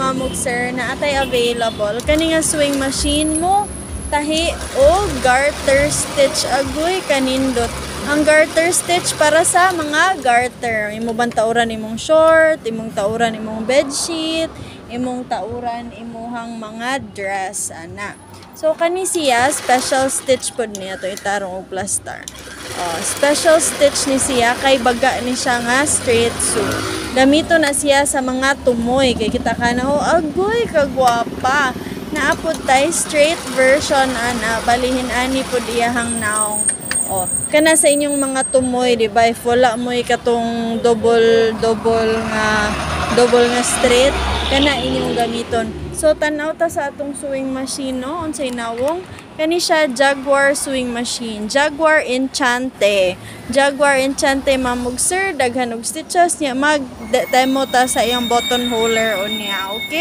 mamog sir na atay available kani nga sewing machine mo tahi o garter stitch agoy kanindot. Ang garter stitch para sa mga garter. Imo bang tauran imong short, imong tauran imong bedsheet, imong tauran imuhang mga dress ana. So kani siya special stitch pod niya to itarong og plaster. Special stitch ni siya kay baga ni siya nga straight sew. Gamito na siya sa mga tumoy kay kita kana agoy kagwapa. Naapod tay straight version ana balihin ani pod iyahang naong. Kana sa inyong mga tumoy di ba if wala mo katong double nga straight kana inyong gamiton. So tanaw ta sa atong sewing machine no unsay nawong kani siya Jaguar sewing machine. Jaguar Enchante. Jaguar Enchante mamog sir daghan og stitches niya mag demo ta sa iyang button holer o niya okay.